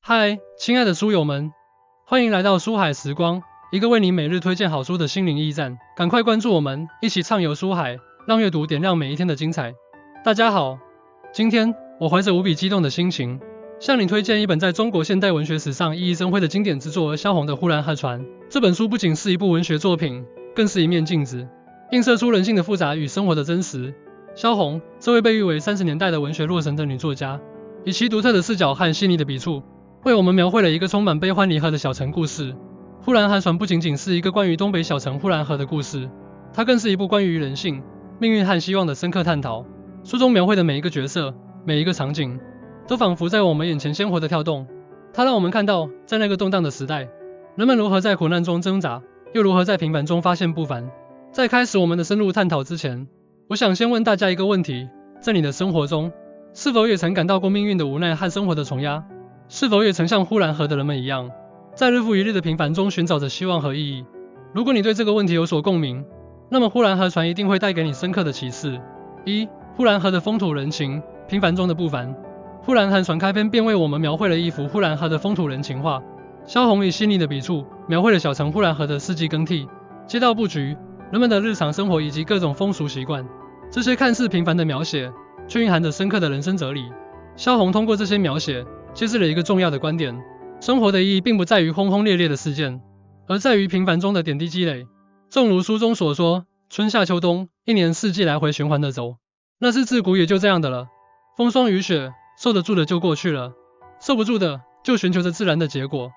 嗨，亲爱的书友们，欢迎来到书海时光，一个为你每日推荐好书的心灵驿站。赶快关注我们，一起畅游书海，让阅读点亮每一天的精彩。大家好，今天我怀着无比激动的心情，向你推荐一本在中国现代文学史上熠熠生辉的经典之作——萧红的《呼兰河船》。这本书不仅是一部文学作品，更是一面镜子，映射出人性的复杂与生活的真实。萧红，这位被誉为30年代的文学洛神的女作家，以其独特的视角和细腻的笔触，为我们描绘了一个充满悲欢离合的小城故事。呼兰河船不仅仅是一个关于东北小城呼兰河的故事，它更是一部关于人性、命运和希望的深刻探讨。书中描绘的每一个角色、每一个场景，都仿佛在我们眼前鲜活地跳动。它让我们看到，在那个动荡的时代，人们如何在苦难中挣扎，又如何在平凡中发现不凡。在开始我们的深入探讨之前，我想先问大家一个问题：在你的生活中，是否也曾感到过命运的无奈和生活的重压？是否也曾像呼兰河的人们一样，在日复一日的平凡中寻找着希望和意义？如果你对这个问题有所共鸣，那么呼兰河船一定会带给你深刻的启示。呼兰河的风土人情，平凡中的不凡。呼兰河船开篇便为我们描绘了一幅呼兰河的风土人情画。萧红以细腻的笔触，描绘了小城呼兰河的四季更替、街道布局、人们的日常生活以及各种风俗习惯。这些看似平凡的描写，却蕴含着深刻的人生哲理。萧红通过这些描写，揭示了一个重要的观点：生活的意义并不在于轰轰烈烈的事件，而在于平凡中的点滴积累。正如书中所说，春夏秋冬，一年四季来回循环的走，那是自古也就这样的了。风霜雨雪，受得住的就过去了，受不住的就寻求着自然的结果。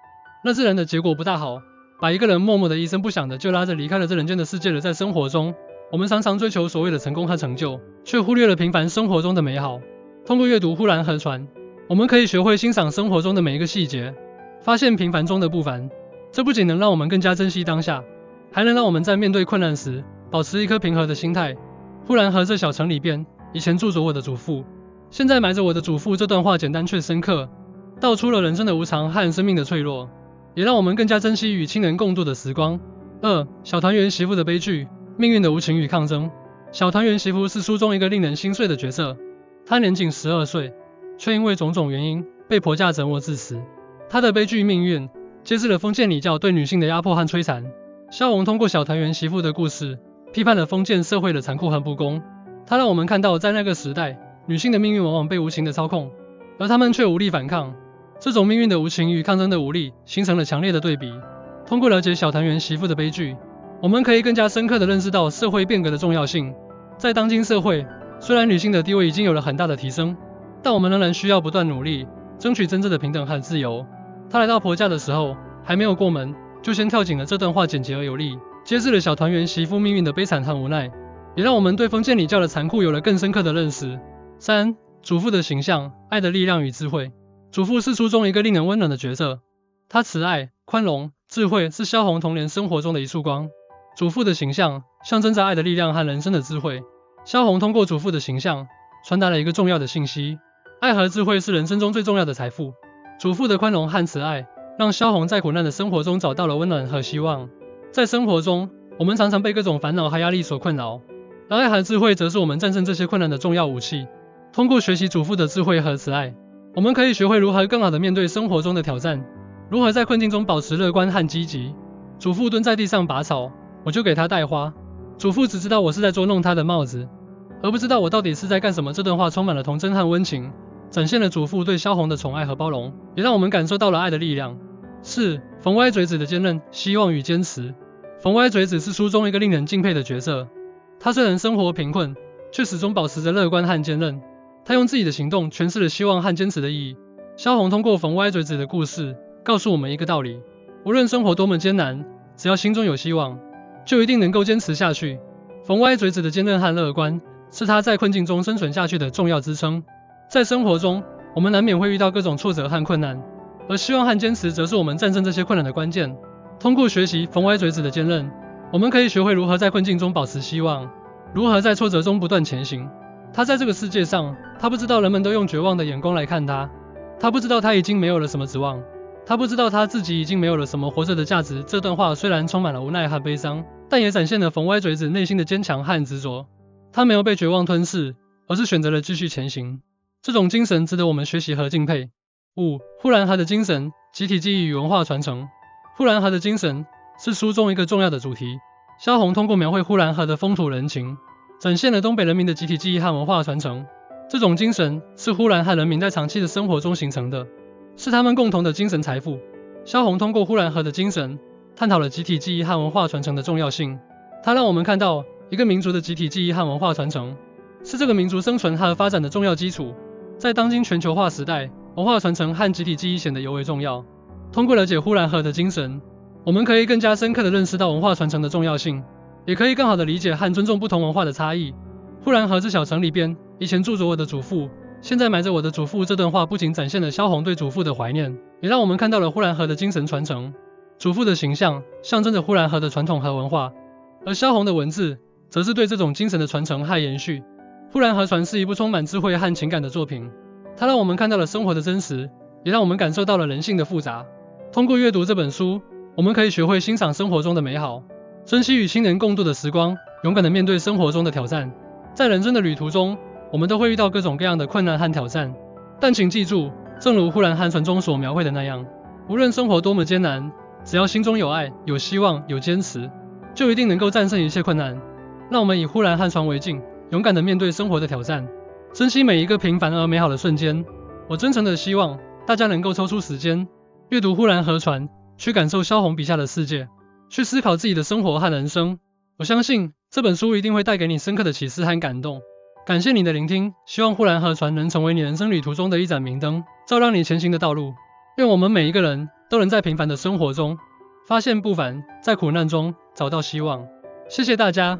那自然的结果不大好，把一个人默默的一声不响的就拉着离开了这人间的世界了。在生活中，我们常常追求所谓的成功和成就，却忽略了平凡生活中的美好。通过阅读《呼兰河船》，我们可以学会欣赏生活中的每一个细节，发现平凡中的不凡。这不仅能让我们更加珍惜当下，还能让我们在面对困难时保持一颗平和的心态。呼兰河这小城里边，以前住着我的祖父，现在埋着我的祖父。这段话简单却深刻，道出了人生的无常和生命的脆弱，也让我们更加珍惜与亲人共度的时光。小团圆媳妇的悲剧，命运的无情与抗争。小团圆媳妇是书中一个令人心碎的角色，她年仅12岁，却因为种种原因被婆家折磨致死。她的悲剧命运揭示了封建礼教对女性的压迫和摧残。萧红通过小团圆媳妇的故事，批判了封建社会的残酷和不公。她让我们看到，在那个时代，女性的命运往往被无情的操控，而她们却无力反抗。这种命运的无情与抗争的无力，形成了强烈的对比。通过了解小团圆媳妇的悲剧，我们可以更加深刻地认识到社会变革的重要性。在当今社会，虽然女性的地位已经有了很大的提升，但我们仍然需要不断努力，争取真正的平等和自由。她来到婆家的时候，还没有过门，就先跳井了。这段话简洁而有力，揭示了小团圆媳妇命运的悲惨和无奈，也让我们对封建礼教的残酷有了更深刻的认识。祖父的形象，爱的力量与智慧。祖父是书中一个令人温暖的角色，他慈爱、宽容、智慧，是萧红童年生活中的一束光。祖父的形象象征着爱的力量和人生的智慧。萧红通过祖父的形象，传达了一个重要的信息：爱和智慧是人生中最重要的财富。祖父的宽容和慈爱，让萧红在苦难的生活中找到了温暖和希望。在生活中，我们常常被各种烦恼和压力所困扰，而爱和智慧则是我们战胜这些困难的重要武器。通过学习祖父的智慧和慈爱，我们可以学会如何更好地面对生活中的挑战，如何在困境中保持乐观和积极。祖父蹲在地上拔草，我就给他带花。祖父只知道我是在捉弄他的帽子，而不知道我到底是在干什么。这段话充满了童真和温情，展现了祖父对萧红的宠爱和包容，也让我们感受到了爱的力量。冯歪嘴子的坚韧、希望与坚持。冯歪嘴子是书中一个令人敬佩的角色，他虽然生活贫困，却始终保持着乐观和坚韧。他用自己的行动诠释了希望和坚持的意义。萧红通过冯歪嘴子的故事，告诉我们一个道理：无论生活多么艰难，只要心中有希望，就一定能够坚持下去。冯歪嘴子的坚韧和乐观，是他在困境中生存下去的重要支撑。在生活中，我们难免会遇到各种挫折和困难，而希望和坚持则是我们战胜这些困难的关键。通过学习冯歪嘴子的坚韧，我们可以学会如何在困境中保持希望，如何在挫折中不断前行。他在这个世界上，他不知道人们都用绝望的眼光来看他，他不知道他已经没有了什么指望，他不知道他自己已经没有了什么活着的价值。这段话虽然充满了无奈和悲伤，但也展现了冯歪嘴子内心的坚强和执着。他没有被绝望吞噬，而是选择了继续前行。这种精神值得我们学习和敬佩。5. 呼兰河的精神，集体记忆与文化传承。呼兰河的精神是书中一个重要的主题。萧红通过描绘呼兰河的风土人情，展现了东北人民的集体记忆和文化传承。这种精神是呼兰河人民在长期的生活中形成的，是他们共同的精神财富。萧红通过呼兰河的精神，探讨了集体记忆和文化传承的重要性。它让我们看到，一个民族的集体记忆和文化传承，是这个民族生存和发展的重要基础。在当今全球化时代，文化传承和集体记忆显得尤为重要。通过了解呼兰河的精神，我们可以更加深刻地认识到文化传承的重要性，也可以更好地理解和尊重不同文化的差异。呼兰河这小城里边，以前住着我的祖父，现在埋着我的祖父。这段话不仅展现了萧红对祖父的怀念，也让我们看到了呼兰河的精神传承。祖父的形象象征着呼兰河的传统和文化，而萧红的文字则是对这种精神的传承和延续。呼兰河传是一部充满智慧和情感的作品，它让我们看到了生活的真实，也让我们感受到了人性的复杂。通过阅读这本书，我们可以学会欣赏生活中的美好，珍惜与亲人共度的时光，勇敢地面对生活中的挑战。在人生的旅途中，我们都会遇到各种各样的困难和挑战，但请记住，正如呼兰河传中所描绘的那样，无论生活多么艰难，只要心中有爱、有希望、有坚持，就一定能够战胜一切困难。让我们以呼兰河传为镜，勇敢地面对生活的挑战，珍惜每一个平凡而美好的瞬间。我真诚地希望大家能够抽出时间，阅读呼兰河传，去感受萧红笔下的世界，去思考自己的生活和人生。我相信这本书一定会带给你深刻的启示和感动。感谢你的聆听，希望呼兰河传能成为你人生旅途中的一盏明灯，照亮你前行的道路。愿我们每一个人都能在平凡的生活中发现不凡，在苦难中找到希望。谢谢大家。